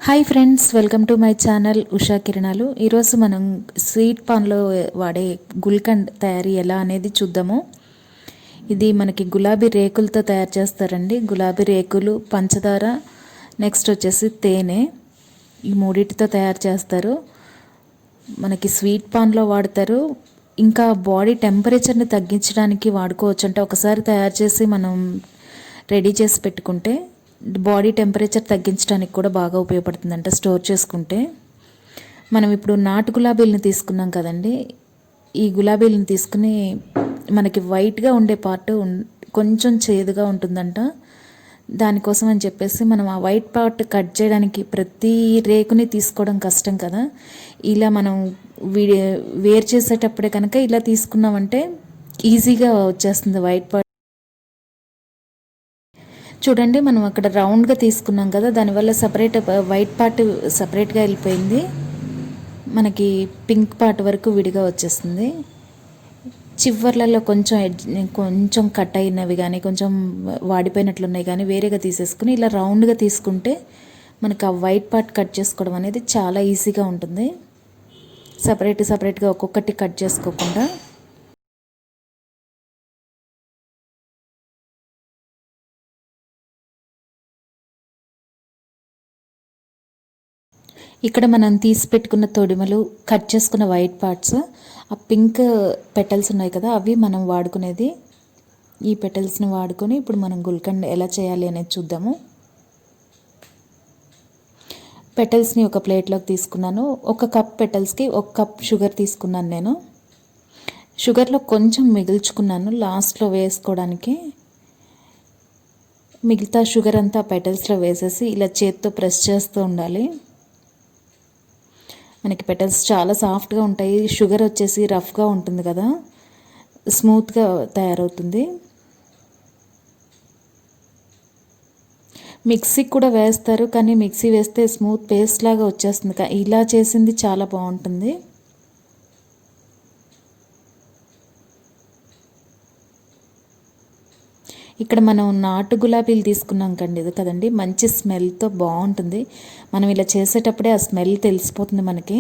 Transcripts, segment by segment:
Hi friends, welcome to my channel Usha కిరణాలు. ఈరోజు మనం స్వీట్ పాన్లో వాడే గుల్కండ్ తయారీ ఎలా అనేది చూద్దాము. ఇది మనకి గులాబీ రేకులతో తయారు చేస్తారండి. గులాబీ రేకులు, పంచదార, నెక్స్ట్ వచ్చేసి తేనె, ఈ మూడింటితో తయారు చేస్తారు. మనకి స్వీట్ పాన్లో వాడతారు. ఇంకా బాడీ టెంపరేచర్ని తగ్గించడానికి వాడుకోవచ్చు. అంటే ఒకసారి తయారు చేసి మనం రెడీ చేసి పెట్టుకుంటే బాడీ టెంపరేచర్ తగ్గించడానికి కూడా బాగా ఉపయోగపడుతుందంట స్టోర్ చేసుకుంటే. మనం ఇప్పుడు నాటు గులాబీలను తీసుకున్నాం కదండి. ఈ గులాబీలను తీసుకుని మనకి వైట్గా ఉండే పార్ట్ కొంచెం చేదుగా ఉంటుందంట. దానికోసం అని చెప్పేసి మనం ఆ వైట్ పార్ట్ కట్ చేయడానికి ప్రతి రేకుని తీసుకోవడం కష్టం కదా. ఇలా మనం వేరు చేసేటప్పుడే కనుక ఇలా తీసుకున్నామంటే ఈజీగా వచ్చేస్తుంది వైట్ పార్ట్. చూడండి, మనం అక్కడ రౌండ్గా తీసుకున్నాం కదా, దానివల్ల సపరేట్ వైట్ పార్ట్ సపరేట్గా వెళ్ళిపోయింది. మనకి పింక్ పార్ట్ వరకు విడిగా వచ్చేస్తుంది. చివర్లలో కొంచెం కట్ అయినవి కానీ కొంచెం వాడిపోయినట్లున్నాయి కానీ వేరేగా తీసేసుకుని ఇలా రౌండ్గా తీసుకుంటే మనకి ఆ వైట్ పార్ట్ కట్ చేసుకోవడం అనేది చాలా ఈజీగా ఉంటుంది. సపరేట్గా ఒక్కొక్కటి కట్ చేసుకోకుండా. ఇక్కడ మనం తీసి పెట్టుకున్న తొడిమలు, కట్ చేసుకున్న వైట్ పార్ట్స్, ఆ పింక్ పెటల్స్ ఉన్నాయి కదా, అవి మనం వాడుకునేది. ఈ పెటల్స్ని వాడుకొని ఇప్పుడు మనం గుల్కండ్ ఎలా చేయాలి అనేది చూద్దాము. పెటల్స్ని ఒక ప్లేట్లోకి తీసుకున్నాను. ఒక కప్ పెటల్స్కి 1 కప్ షుగర్ తీసుకున్నాను నేను. షుగర్లో కొంచెం మిగిల్చుకున్నాను లాస్ట్లో వేసుకోవడానికి. మిగతా షుగర్ అంతా పెటల్స్లో వేసేసి ఇలా చేత్తో ప్రెస్ చేస్తూ ఉండాలి. మనకి పెటల్స్ చాలా సాఫ్ట్గా ఉంటాయి. షుగర్ వచ్చేసి రఫ్గా ఉంటుంది కదా, స్మూత్గా తయారవుతుంది. మిక్సీకి కూడా వేస్తారు, కానీ మిక్సీ వేస్తే స్మూత్ పేస్ట్ లాగా వచ్చేస్తుంది. ఇలా చేసింది చాలా బాగుంటుంది. ఇక్కడ మనం నాటు గులాబీలు తీసుకున్నాం కదండి, మంచి స్మెల్తో బాగుంటుంది. మనం ఇలా చేసేటప్పుడే ఆ స్మెల్ తెలిసిపోతుంది మనకి.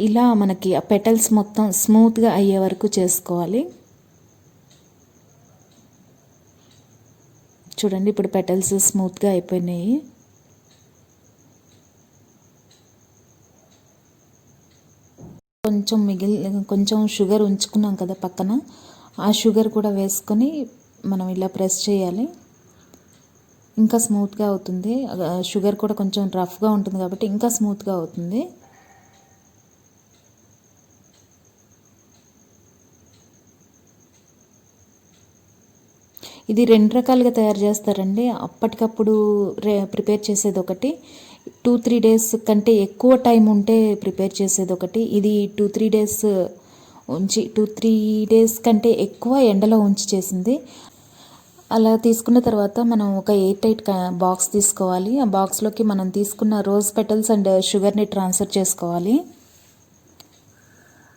ఇలా మనకి ఆ పెటల్స్ మొత్తం స్మూత్గా అయ్యే వరకు చేసుకోవాలి. చూడండి, ఇప్పుడు పెటల్స్ స్మూత్గా అయిపోయినాయి. కొంచెం షుగర్ ఉంచుకున్నాం కదా పక్కన, ఆ షుగర్ కూడా వేసుకొని మనం ఇలా ప్రెస్ చేయాలి. ఇంకా స్మూత్గా అవుతుంది. షుగర్ కూడా కొంచెం రఫ్గా ఉంటుంది కాబట్టి ఇంకా స్మూత్గా అవుతుంది. ఇది 2 రకాలుగా తయారు చేస్తారండి. అప్పటికప్పుడు ప్రిపేర్ చేసేది ఒకటి, 2-3 డేస్ కంటే ఎక్కువ టైం ఉంటే ప్రిపేర్ చేసేది ఒకటి. ఇది 2-3 డేస్ ఉంచి 2-3 డేస్ కంటే ఎక్కువ ఎండలో ఉంచి చేసింది. అలా తీసుకున్న తర్వాత మనం ఒక ఎయిర్ టైట్ బాక్స్ తీసుకోవాలి. ఆ బాక్స్లోకి మనం తీసుకున్న రోజ్ పెటల్స్ అండ్ షుగర్ని ట్రాన్స్ఫర్ చేసుకోవాలి.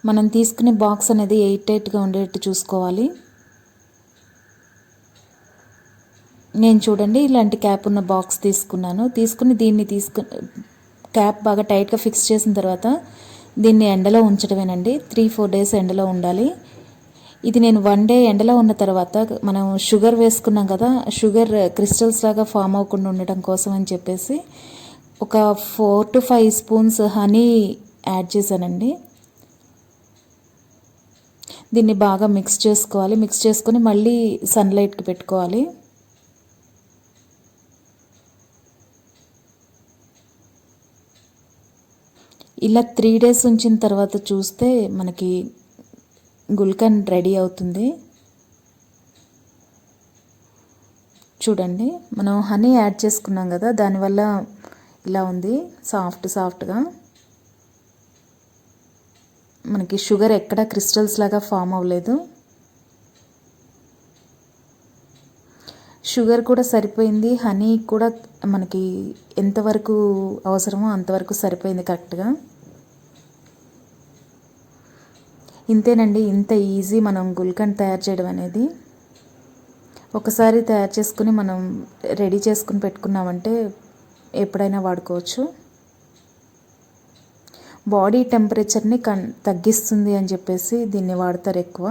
మనం తీసుకునే బాక్స్ అనేది ఎయిర్ టైట్గా ఉండేట్టు చూసుకోవాలి. నేను చూడండి ఇలాంటి క్యాప్ ఉన్న బాక్స్ తీసుకుని దీన్ని క్యాప్ బాగా టైట్గా ఫిక్స్ చేసిన తర్వాత దీన్ని ఎండలో ఉంచడమేనండి. 3-4 డేస్ ఎండలో ఉండాలి. ఇది నేను 1 డే ఎండలో ఉన్న తర్వాత మనం షుగర్ వేసుకున్నాం కదా, షుగర్ క్రిస్టల్స్ లాగా ఫామ్ అవ్వకుండా ఉండటం కోసం అని చెప్పేసి ఒక 4-5 స్పూన్స్ హనీ యాడ్ చేశానండి. దీన్ని బాగా మిక్స్ చేసుకోవాలి. మిక్స్ చేసుకొని మళ్ళీ సన్లైట్కి పెట్టుకోవాలి. ఇలా 3 డేస్ ఉంచిన తర్వాత చూస్తే మనకి గుల్కండ్ రెడీ అవుతుంది. చూడండి, మనం హనీ యాడ్ చేసుకున్నాం కదా, దానివల్ల ఇలా ఉంది సాఫ్ట్గా. మనకి షుగర్ ఎక్కడ క్రిస్టల్స్ లాగా ఫామ్ అవ్వలేదు. షుగర్ కూడా సరిపోయింది, హనీ కూడా మనకి ఎంతవరకు అవసరమో అంతవరకు సరిపోయింది కరెక్ట్గా. ఇంతేనండి, ఇంత ఈజీ మనం గుల్కండ్ తయారు చేయడం అనేది. ఒకసారి తయారు చేసుకుని మనం రెడీ చేసుకుని పెట్టుకున్నామంటే ఎప్పుడైనా వాడుకోవచ్చు. బాడీ టెంపరేచర్ని తగ్గిస్తుంది అని చెప్పేసి దీన్ని వాడతారు ఎక్కువ.